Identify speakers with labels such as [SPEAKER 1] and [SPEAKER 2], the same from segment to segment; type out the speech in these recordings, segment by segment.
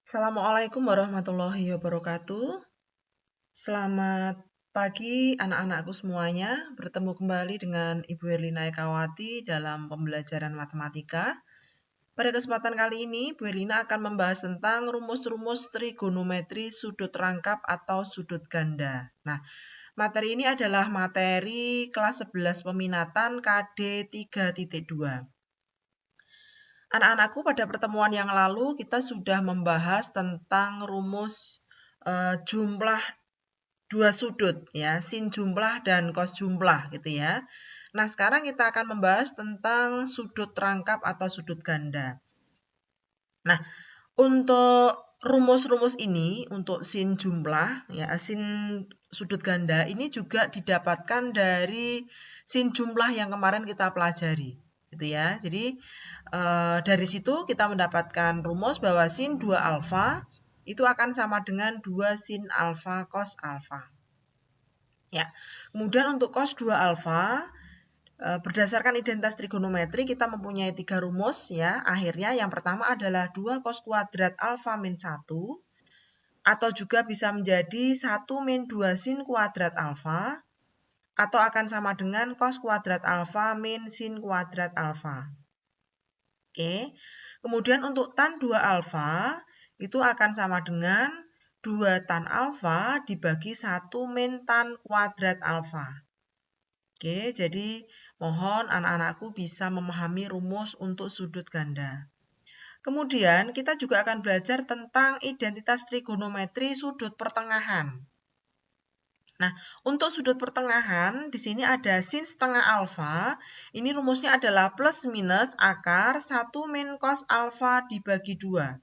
[SPEAKER 1] Assalamualaikum warahmatullahi wabarakatuh. Selamat pagi anak-anakku semuanya. Bertemu kembali dengan Ibu Erlina Ekawati dalam pembelajaran matematika. Pada kesempatan kali ini, Bu Erlina akan membahas tentang rumus-rumus trigonometri sudut rangkap atau sudut ganda. Nah, materi ini adalah materi kelas 11 peminatan KD 3.2. Anak-anakku, pada pertemuan yang lalu kita sudah membahas tentang rumus jumlah dua sudut, ya, sin jumlah dan cos jumlah gitu ya. Nah, sekarang kita akan membahas tentang sudut rangkap atau sudut ganda. Nah, untuk rumus-rumus ini, untuk sin jumlah, ya, sin sudut ganda ini juga didapatkan dari sin jumlah yang kemarin kita pelajari, gitu ya. Jadi dari situ kita mendapatkan rumus bahwa sin 2 alfa itu akan sama dengan 2 sin alfa cos alfa. Ya. Kemudian untuk cos 2 alfa, berdasarkan identitas trigonometri kita mempunyai 3 rumus ya. Akhirnya yang pertama adalah 2 cos kuadrat alfa min 1, atau juga bisa menjadi 1 min 2 sin kuadrat alfa, atau akan sama dengan cos kuadrat alfa min sin kuadrat alfa. Oke. Kemudian untuk tan 2 alfa itu akan sama dengan 2 tan alfa dibagi 1 min tan kuadrat alfa. Oke, jadi mohon anak-anakku bisa memahami rumus untuk sudut ganda. Kemudian kita juga akan belajar tentang identitas trigonometri sudut pertengahan. Nah, untuk sudut pertengahan, di sini ada sin setengah alfa. Ini rumusnya adalah plus minus akar 1 min cos alfa dibagi 2.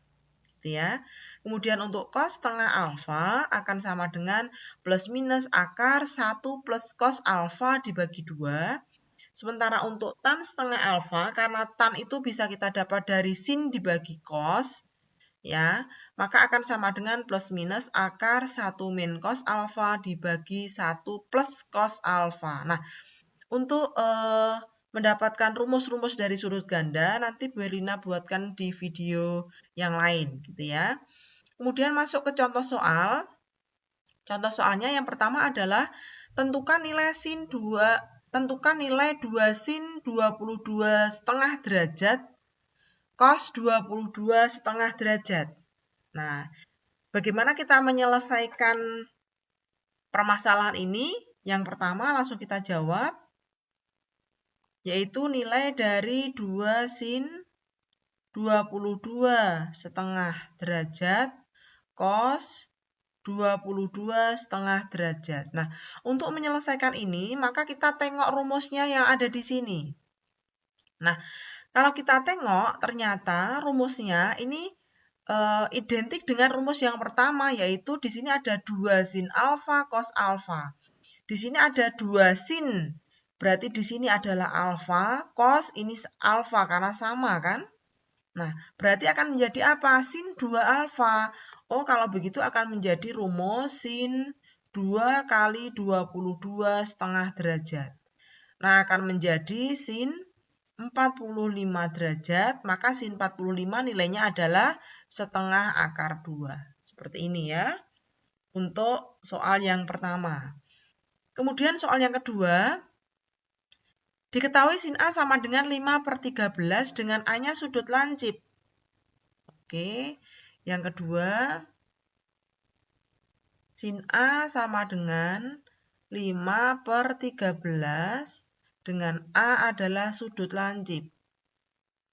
[SPEAKER 1] Gitu ya. Kemudian untuk cos setengah alfa akan sama dengan plus minus akar 1 plus cos alfa dibagi 2. Sementara untuk tan setengah alfa, karena tan itu bisa kita dapat dari sin dibagi cos, ya, maka akan sama dengan plus minus akar 1 min cos alfa dibagi 1 plus cos alfa. Nah, untuk mendapatkan rumus-rumus dari sudut ganda, nanti Bu Erlina buatkan di video yang lain, gitu ya. Kemudian masuk ke contoh soal. Contoh soalnya yang pertama adalah tentukan nilai 2 sin 22 setengah derajat cos 22 setengah derajat. Nah, bagaimana kita menyelesaikan permasalahan ini? Yang pertama langsung kita jawab, yaitu nilai dari 2 sin 22 setengah derajat cos 22 setengah derajat. Nah, untuk menyelesaikan ini, maka kita tengok rumusnya yang ada di sini. Nah, kalau kita tengok, ternyata rumusnya ini identik dengan rumus yang pertama, yaitu di sini ada 2 sin alfa cos alfa. Di sini ada 2 sin, berarti di sini adalah alfa, cos ini alfa karena sama kan? Nah, berarti akan menjadi apa? Sin 2 alfa. Oh, kalau begitu akan menjadi rumus sin 2 kali 22 setengah derajat. Nah, akan menjadi sin 45 derajat, maka sin 45 nilainya adalah setengah akar 2. Seperti ini ya, untuk soal yang pertama. Kemudian soal yang kedua, diketahui sin A sama dengan 5/13 dengan A-nya sudut lancip. Oke, yang kedua, sin A sama dengan 5/13 dengan A adalah sudut lancip.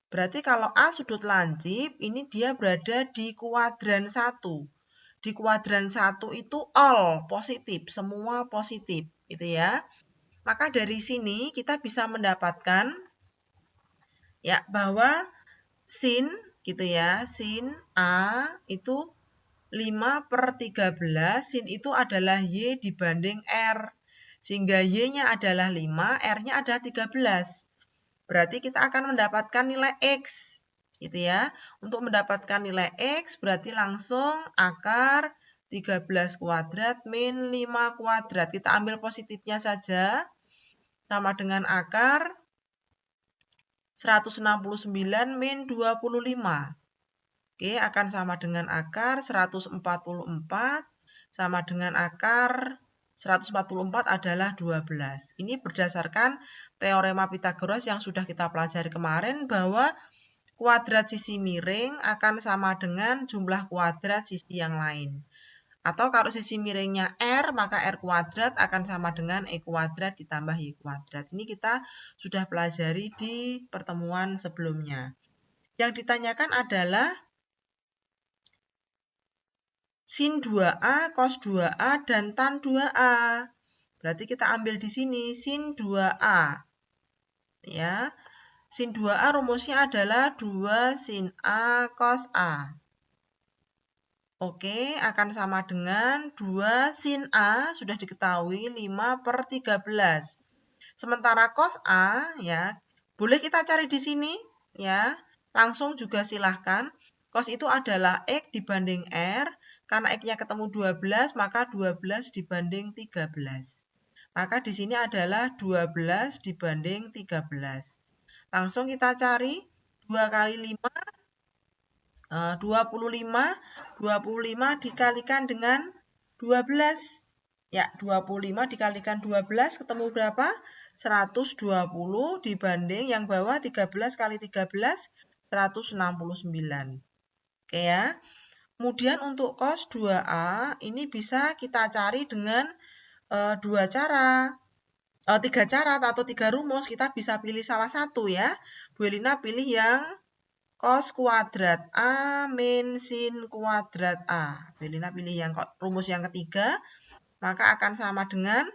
[SPEAKER 1] Berarti kalau A sudut lancip, ini dia berada di kuadran 1. Di kuadran 1 itu all positif, semua positif, gitu ya. Maka dari sini kita bisa mendapatkan ya bahwa sin gitu ya, sin A itu 5/13, sin itu adalah Y dibanding R. Sehingga Y-nya adalah 5, R-nya adalah 13. Berarti kita akan mendapatkan nilai X, gitu ya. Untuk mendapatkan nilai X berarti langsung akar 13 kuadrat min 5 kuadrat. Kita ambil positifnya saja, sama dengan akar 169 min 25. Oke, akan sama dengan akar 144 sama dengan akar 144 adalah 12. Ini berdasarkan teorema Pythagoras yang sudah kita pelajari kemarin bahwa kuadrat sisi miring akan sama dengan jumlah kuadrat sisi yang lain. Atau kalau sisi miringnya R, maka R kuadrat akan sama dengan E kuadrat ditambah Y kuadrat. Ini kita sudah pelajari di pertemuan sebelumnya. Yang ditanyakan adalah sin 2A, cos 2A, dan tan 2A. Berarti kita ambil di sini sin 2A. Ya. Sin 2A rumusnya adalah 2 sin A cos A. Oke, akan sama dengan 2 sin A, sudah diketahui 5/13. Sementara cos A, ya, boleh kita cari di sini, ya. Langsung juga silahkan. Cos itu adalah X dibanding R. Karena X-nya ketemu 12, maka 12 dibanding 13. Maka di sini adalah 12 dibanding 13. Langsung kita cari 2 kali 5. 25 dikalikan dengan 12. Ya, 25 dikalikan 12 ketemu berapa? 120 dibanding yang bawah 13 kali 13, 169. Oke ya. Kemudian untuk cos 2A ini bisa kita cari dengan tiga cara atau 3 rumus. Kita bisa pilih salah satu ya. Bu Elina pilih yang cos kuadrat A min sin kuadrat A. Belina pilih yang rumus yang ketiga, maka akan sama dengan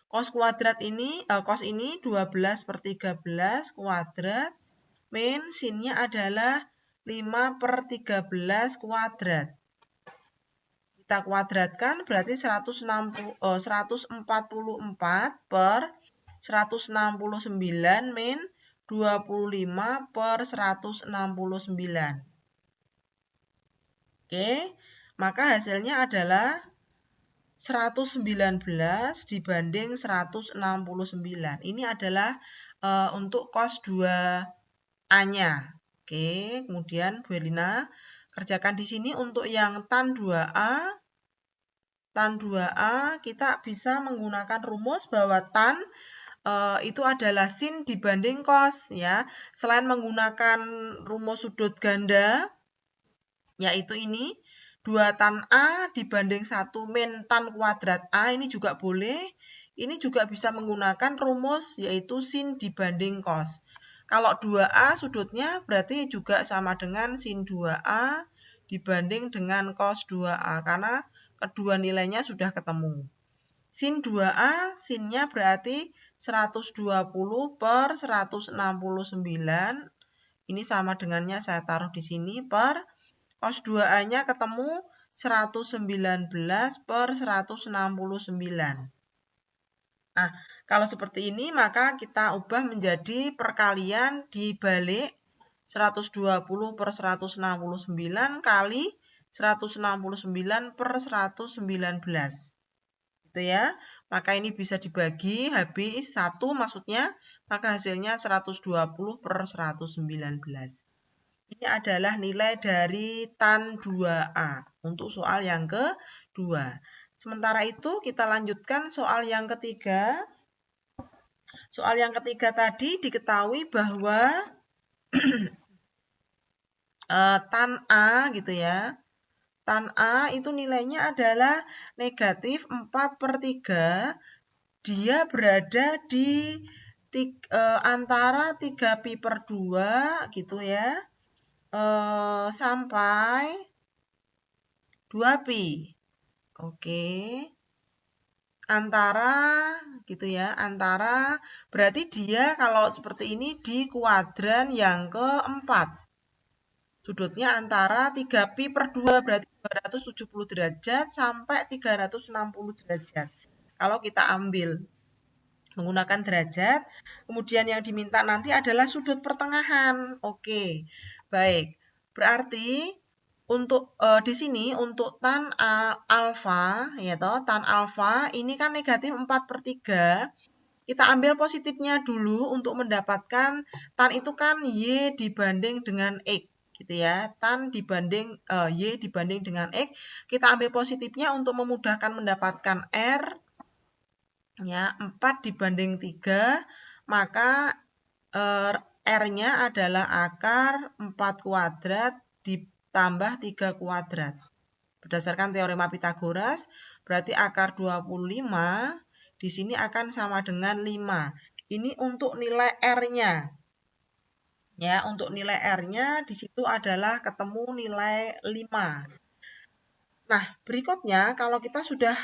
[SPEAKER 1] cos kuadrat ini, cos ini 12/13 kuadrat, min sinnya adalah 5/13 kuadrat. Kita kuadratkan berarti 144/169 min 25/169. Oke, maka hasilnya adalah 119 dibanding 169. Ini adalah untuk cos 2A-nya. Oke, kemudian Bu Elina kerjakan di sini untuk yang tan 2A. Tan 2A kita bisa menggunakan rumus bahwa tan itu adalah sin dibanding cos ya. Selain menggunakan rumus sudut ganda, yaitu ini 2 tan A dibanding 1 min tan kuadrat A, ini juga boleh. Ini juga bisa menggunakan rumus yaitu sin dibanding cos. Kalau 2A sudutnya berarti juga sama dengan sin 2A dibanding dengan cos 2A karena kedua nilainya sudah ketemu. Sin 2A, sinnya berarti 120/169. Ini sama dengannya saya taruh di sini per cos 2A-nya ketemu 119/169. Nah, kalau seperti ini maka kita ubah menjadi perkalian dibalik 120/169 kali 169/119. Ya, maka ini bisa dibagi habis 1 maksudnya, maka hasilnya 120/119. Ini adalah nilai dari tan 2A untuk soal yang kedua. Sementara itu kita lanjutkan soal yang ketiga. Soal yang ketiga tadi diketahui bahwa tan A gitu ya. Tan A itu nilainya adalah negatif 4/3. Dia berada di antara 3pi/2 gitu ya. Sampai 2pi. Oke. Antara gitu ya. Antara berarti dia kalau seperti ini di kuadran yang keempat. Sudutnya antara 3pi/2 berarti 270 derajat sampai 360 derajat. Kalau kita ambil menggunakan derajat, kemudian yang diminta nanti adalah sudut pertengahan. Oke, baik. Berarti untuk di sini untuk tan alfa, ya toh, tan alfa ini kan negatif 4/3. Kita ambil positifnya dulu untuk mendapatkan tan itu kan Y dibanding dengan X. gitu ya. Tan dibanding Y dibanding dengan X, kita ambil positifnya untuk memudahkan mendapatkan R, ya, 4 dibanding 3, maka R-nya adalah akar 4 kuadrat ditambah 3 kuadrat. Berdasarkan teorema Pythagoras, berarti akar 25 di sini akan sama dengan 5. Ini untuk nilai R-nya. Ya, untuk nilai R-nya di situ adalah ketemu nilai 5. Nah, berikutnya kalau kita sudah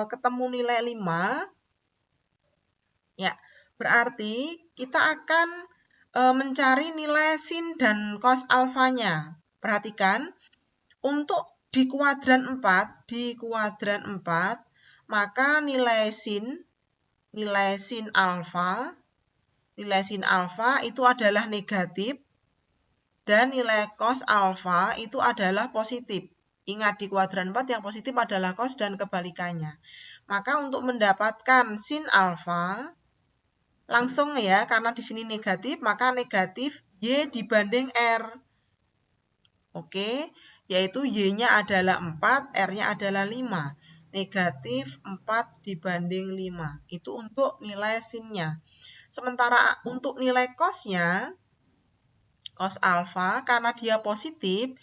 [SPEAKER 1] ketemu nilai 5, ya, berarti kita akan mencari nilai sin dan cos alfanya. Perhatikan, untuk di kuadran 4, maka nilai sin alfa itu adalah negatif dan nilai cos alfa itu adalah positif. Ingat, di kuadran 4 yang positif adalah cos dan kebalikannya. Maka untuk mendapatkan sin alfa, langsung ya, karena di sini negatif, maka negatif Y dibanding R. Oke, yaitu Y-nya adalah 4, R-nya adalah 5. Negatif 4 dibanding 5. Itu untuk nilai sin-nya. Sementara untuk nilai cos-nya, cos alfa, karena dia positif,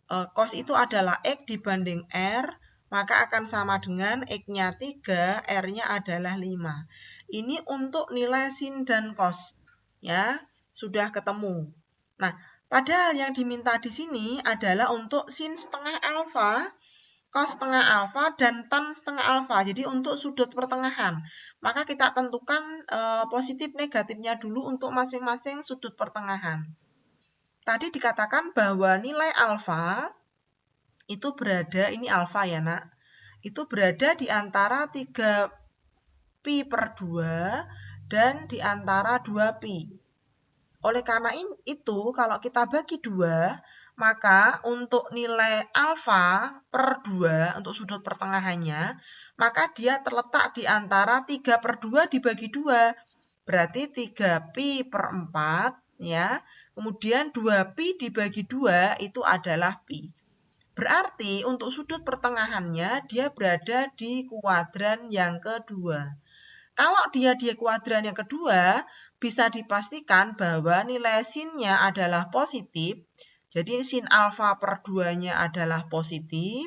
[SPEAKER 1] cos itu adalah X dibanding R, maka akan sama dengan X-nya 3, R-nya adalah 5. Ini untuk nilai sin dan cos. Ya, sudah ketemu. Nah, padahal yang diminta di sini adalah untuk sin setengah alfa, cos setengah alfa, dan tan setengah alfa. Jadi untuk sudut pertengahan. Maka kita tentukan positif negatifnya dulu untuk masing-masing sudut pertengahan. Tadi dikatakan bahwa nilai alfa itu berada, ini alfa ya nak, itu berada di antara 3 pi per 2 dan di antara 2 pi. Oleh karena itu, kalau kita bagi 2, maka untuk nilai alfa per 2, untuk sudut pertengahannya, maka dia terletak di antara 3 per 2 dibagi 2. Berarti 3 pi per 4, ya. Kemudian 2 pi dibagi 2 itu adalah pi. Berarti untuk sudut pertengahannya, dia berada di kuadran yang kedua. Kalau dia di kuadran yang kedua, bisa dipastikan bahwa nilai sin-nya adalah positif. Jadi sin alfa per 2-nya adalah positif.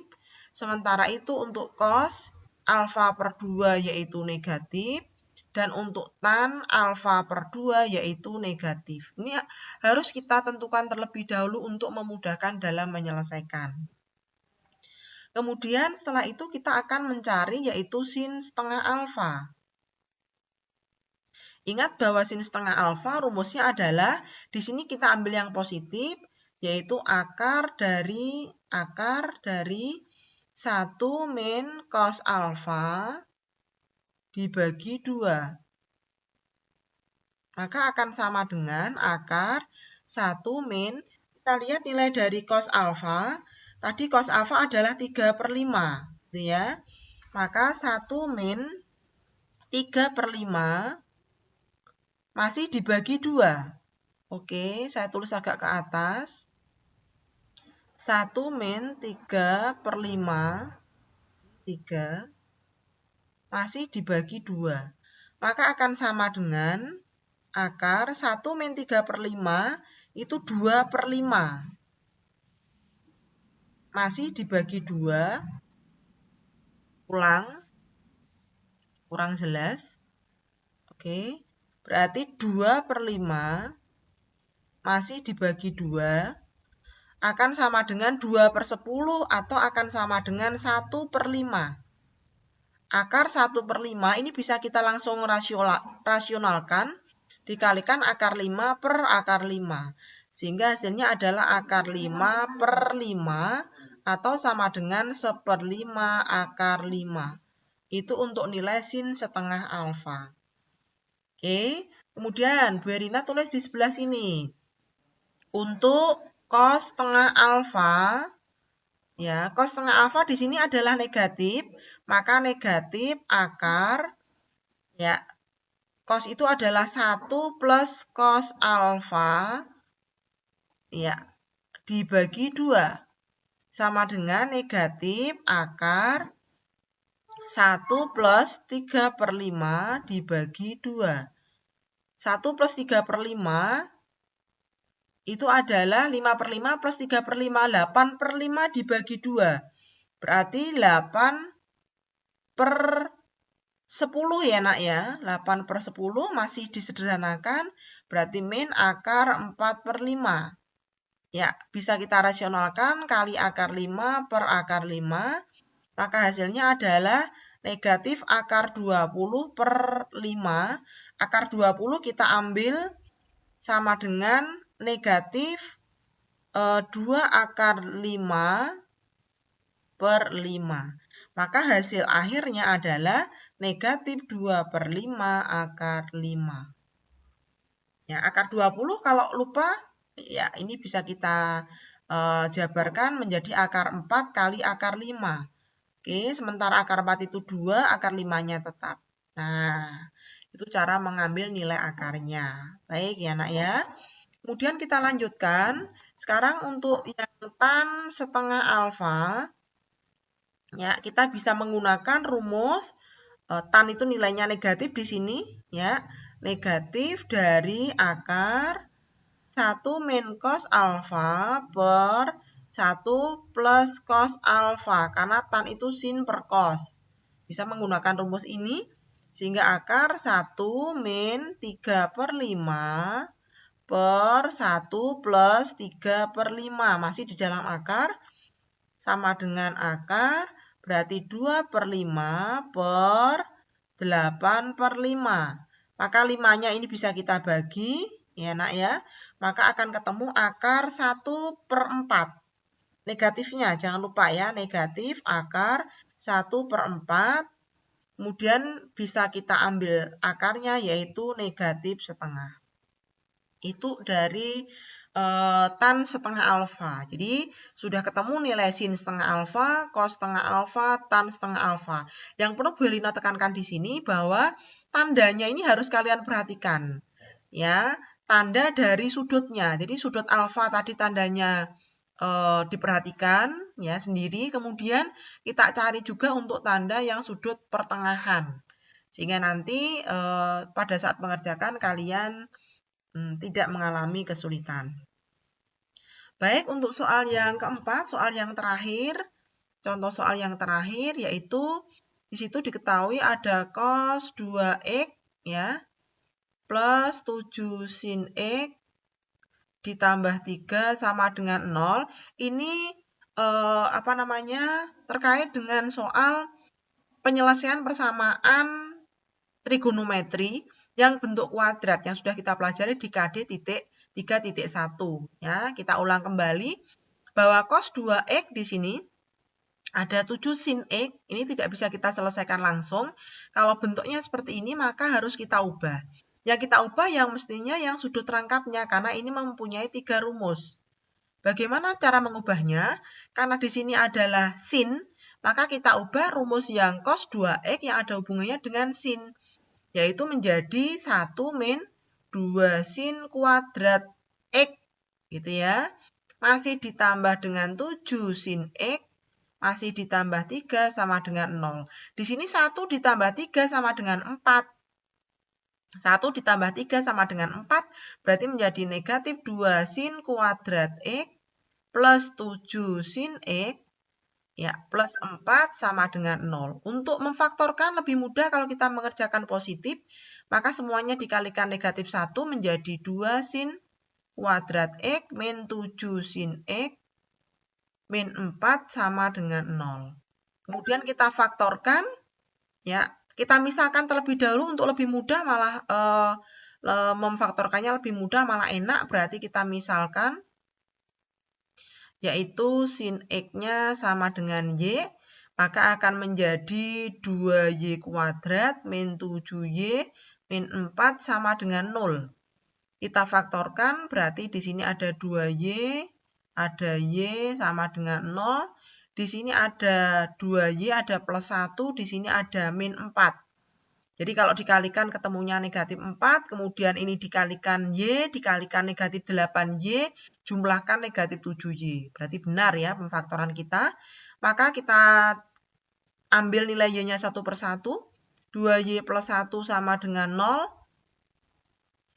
[SPEAKER 1] Sementara itu untuk cos alfa per 2 yaitu negatif. Dan untuk tan alfa per 2 yaitu negatif. Ini harus kita tentukan terlebih dahulu untuk memudahkan dalam menyelesaikan. Kemudian setelah itu kita akan mencari yaitu sin setengah alfa. Ingat bahwa sin setengah alfa rumusnya adalah, di sini kita ambil yang positif, yaitu akar dari 1 min cos alfa dibagi 2. Maka akan sama dengan akar 1 min, kita lihat nilai dari cos alfa, tadi cos alfa adalah 3 per 5, gitu ya. Maka 1 min 3 per 5 masih dibagi 2. Oke, saya tulis agak ke atas. 1 min 3 per 5, 3, masih dibagi 2. Maka akan sama dengan akar 1 min 3 per 5 itu 2 per 5. Masih dibagi 2. Kurang jelas. Oke. Berarti 2 per 5 masih dibagi 2 akan sama dengan 2 per 10 atau akan sama dengan 1 per 5. Akar 1 per 5 ini bisa kita langsung rasionalkan, dikalikan akar 5 per akar 5. Sehingga hasilnya adalah akar 5 per 5 atau sama dengan 1/5 akar 5. Itu untuk nilai sin setengah alfa. Oke, kemudian Bu Erina tulis di sebelah sini. Untuk cos setengah alfa, ya, cos setengah alfa di sini adalah negatif, maka negatif akar, ya, cos itu adalah 1 plus cos alfa, ya, dibagi 2. Sama dengan negatif akar 1 plus 3/5 dibagi 2. 1 plus 3/5 itu adalah 5/5 plus 3/5, 8/5 dibagi 2. Berarti 8/10 ya nak ya. 8/10 masih disederhanakan, berarti min akar 4/5. Ya, bisa kita rasionalkan kali akar 5 per akar 5, maka hasilnya adalah negatif akar 20/5. Akar 20 kita ambil sama dengan negatif 2 akar 5/5. Maka hasil akhirnya adalah negatif 2/5 akar 5. Ya, akar 20 kalau lupa, ya ini bisa kita jabarkan menjadi akar 4 kali akar 5. Oke, sementara akar 4 itu 2, akar 5-nya tetap. Nah, itu cara mengambil nilai akarnya. Baik ya nak ya. Kemudian kita lanjutkan. Sekarang untuk yang tan setengah alfa, ya kita bisa menggunakan rumus tan itu nilainya negatif di sini, ya. Negatif dari akar 1 min cos alfa per 1 plus cos alfa, karena tan itu sin per cos. Bisa menggunakan rumus ini, sehingga akar 1 min 3/5 per 1 plus 3/5. Masih di dalam akar, sama dengan akar, berarti 2/5 per 8/5. Maka 5-nya ini bisa kita bagi, ya nak ya. Maka akan ketemu akar 1/4. Negatifnya, jangan lupa ya, negatif akar 1/4. Kemudian bisa kita ambil akarnya, yaitu negatif setengah. Itu dari tan setengah alfa. Jadi sudah ketemu nilai sin setengah alfa, cos setengah alfa, tan setengah alfa. Yang perlu Bu Helina tekankan di sini bahwa tandanya ini harus kalian perhatikan. Ya, tanda dari sudutnya. Jadi sudut alfa tadi tandanya diperhatikan ya sendiri. Kemudian kita cari juga untuk tanda yang sudut pertengahan. Sehingga nanti pada saat mengerjakan kalian tidak mengalami kesulitan. Baik, untuk soal yang keempat, soal yang terakhir, contoh soal yang terakhir yaitu di situ diketahui ada cos 2x ya plus 7 sin x ditambah 3 sama dengan 0. Ini terkait dengan soal penyelesaian persamaan trigonometri yang bentuk kuadrat yang sudah kita pelajari di KD 3.1 ya. Kita ulang kembali bahwa cos 2x di sini ada 7 sin x, ini tidak bisa kita selesaikan langsung. Kalau bentuknya seperti ini maka harus kita ubah. Yang kita ubah yang mestinya yang sudut rangkapnya karena ini mempunyai 3 rumus. Bagaimana cara mengubahnya? Karena di sini adalah sin, maka kita ubah rumus yang cos 2x yang ada hubungannya dengan sin, yaitu menjadi 1 min 2 sin kuadrat x, gitu ya. Masih ditambah dengan 7 sin x, masih ditambah 3 sama dengan 0. Di sini 1 ditambah 3 sama dengan 4. 1 ditambah 3 sama dengan 4, berarti menjadi negatif 2 sin kuadrat x plus 7 sin x, ya, plus 4 sama dengan 0. Untuk memfaktorkan lebih mudah kalau kita mengerjakan positif, maka semuanya dikalikan negatif 1 menjadi 2 sin kuadrat x min 7 sin x min 4 sama dengan 0. Kemudian kita faktorkan, ya, kita misalkan terlebih dahulu untuk lebih mudah, malah memfaktorkannya lebih mudah, malah enak, berarti kita misalkan, yaitu sin x-nya sama dengan y, maka akan menjadi 2y kuadrat min 7y min 4 sama dengan 0. Kita faktorkan, berarti di sini ada 2y, ada y sama dengan 0. Di sini ada 2y, ada plus 1, di sini ada min 4. Jadi kalau dikalikan ketemunya negatif 4, kemudian ini dikalikan Y, dikalikan negatif 8Y, jumlahkan negatif 7Y. Berarti benar ya pemfaktoran kita. Maka kita ambil nilai Y-nya satu per satu. 2Y plus 1 sama dengan 0.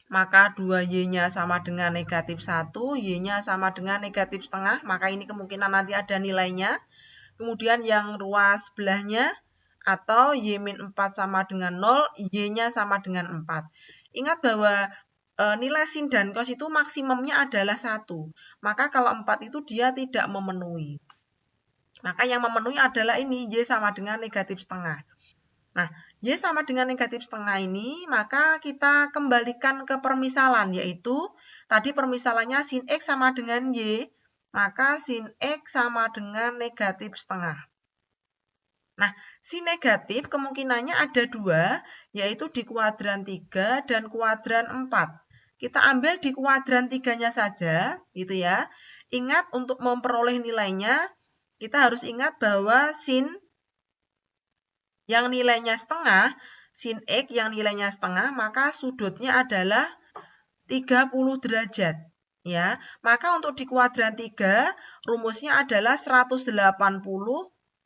[SPEAKER 1] Maka 2Y-nya sama dengan negatif 1, Y-nya sama dengan negatif setengah. Maka ini kemungkinan nanti ada nilainya. Kemudian yang ruas sebelahnya, atau Y-4 sama dengan 0, Y-nya sama dengan 4. Ingat bahwa nilai sin dan cos itu maksimumnya adalah 1. Maka kalau 4 itu dia tidak memenuhi. Maka yang memenuhi adalah ini, Y sama dengan negatif setengah. Nah, Y sama dengan negatif setengah ini, maka kita kembalikan ke permisalan, yaitu tadi permisalannya sin X sama dengan Y, maka sin X sama dengan negatif setengah. Nah, sin negatif kemungkinannya ada dua, yaitu di kuadran 3 dan kuadran 4. Kita ambil di kuadran 3-nya saja, gitu ya. Ingat untuk memperoleh nilainya, kita harus ingat bahwa sin yang nilainya setengah, sin X yang nilainya setengah, maka sudutnya adalah 30 derajat. Ya, maka untuk di kuadran 3, rumusnya adalah 180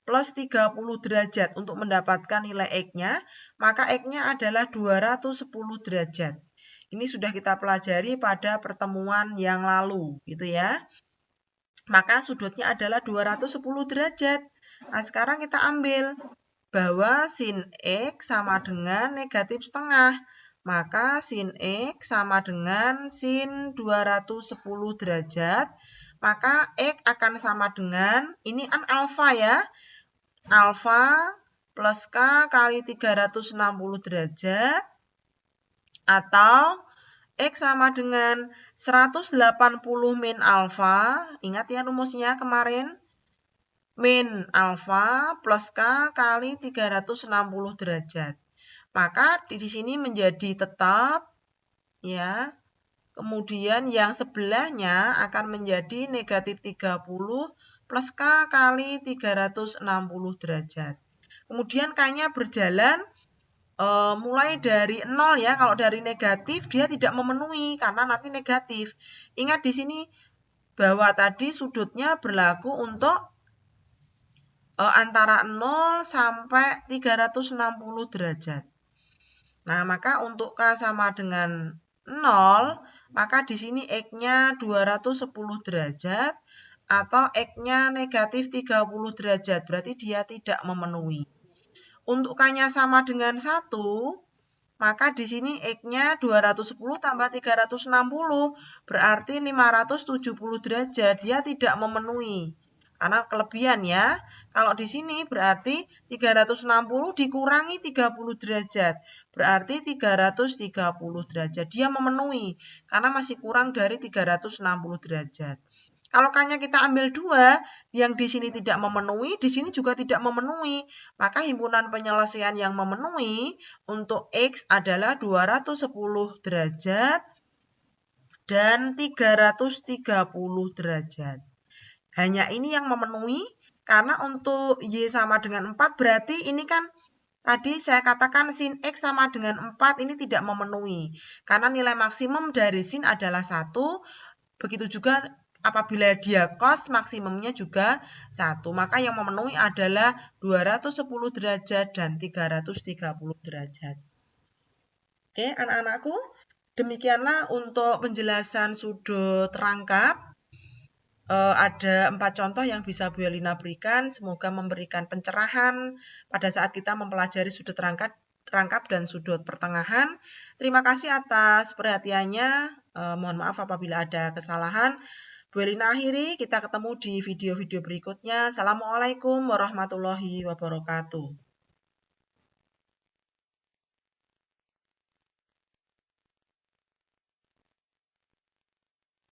[SPEAKER 1] plus 30 derajat untuk mendapatkan nilai X-nya, maka X-nya adalah 210 derajat. Ini sudah kita pelajari pada pertemuan yang lalu, gitu ya. Maka sudutnya adalah 210 derajat. Nah, sekarang kita ambil bahwa sin X sama dengan negatif setengah. Maka sin X sama dengan sin 210 derajat. Maka X akan sama dengan, ini kan alfa ya, alfa plus K kali 360 derajat, atau X sama dengan 180 min alfa, ingat ya rumusnya kemarin, min alfa plus K kali 360 derajat. Maka di sini menjadi tetap, ya. Kemudian yang sebelahnya akan menjadi negatif 30 plus K kali 360 derajat. Kemudian K-nya berjalan mulai dari 0 ya. Kalau dari negatif dia tidak memenuhi karena nanti negatif. Ingat di sini bahwa tadi sudutnya berlaku untuk antara 0 sampai 360 derajat. Nah, maka untuk K sama dengan 0, maka di sini X-nya 210 derajat atau X-nya negatif 30 derajat, berarti dia tidak memenuhi. Untuk K-nya sama dengan 1, maka di sini X-nya 210 tambah 360, berarti 570 derajat, dia tidak memenuhi. Karena kelebihan ya, kalau di sini berarti 360 dikurangi 30 derajat, berarti 330 derajat. Dia memenuhi, karena masih kurang dari 360 derajat. Kalau K-nya kita ambil 2, yang di sini tidak memenuhi, di sini juga tidak memenuhi. Maka himpunan penyelesaian yang memenuhi untuk X adalah 210 derajat dan 330 derajat. Hanya ini yang memenuhi, karena untuk Y sama dengan 4, berarti ini kan tadi saya katakan sin X sama dengan 4, ini tidak memenuhi. Karena nilai maksimum dari sin adalah 1, begitu juga apabila dia cos, maksimumnya juga 1. Maka yang memenuhi adalah 210 derajat dan 330 derajat. Oke, anak-anakku, demikianlah untuk penjelasan sudut rangkap. Ada 4 contoh yang bisa Bu Elina berikan. Semoga memberikan pencerahan pada saat kita mempelajari sudut rangkap dan sudut pertengahan. Terima kasih atas perhatiannya. Mohon maaf apabila ada kesalahan. Bu Elina akhiri, kita ketemu di video-video berikutnya. Assalamualaikum warahmatullahi wabarakatuh.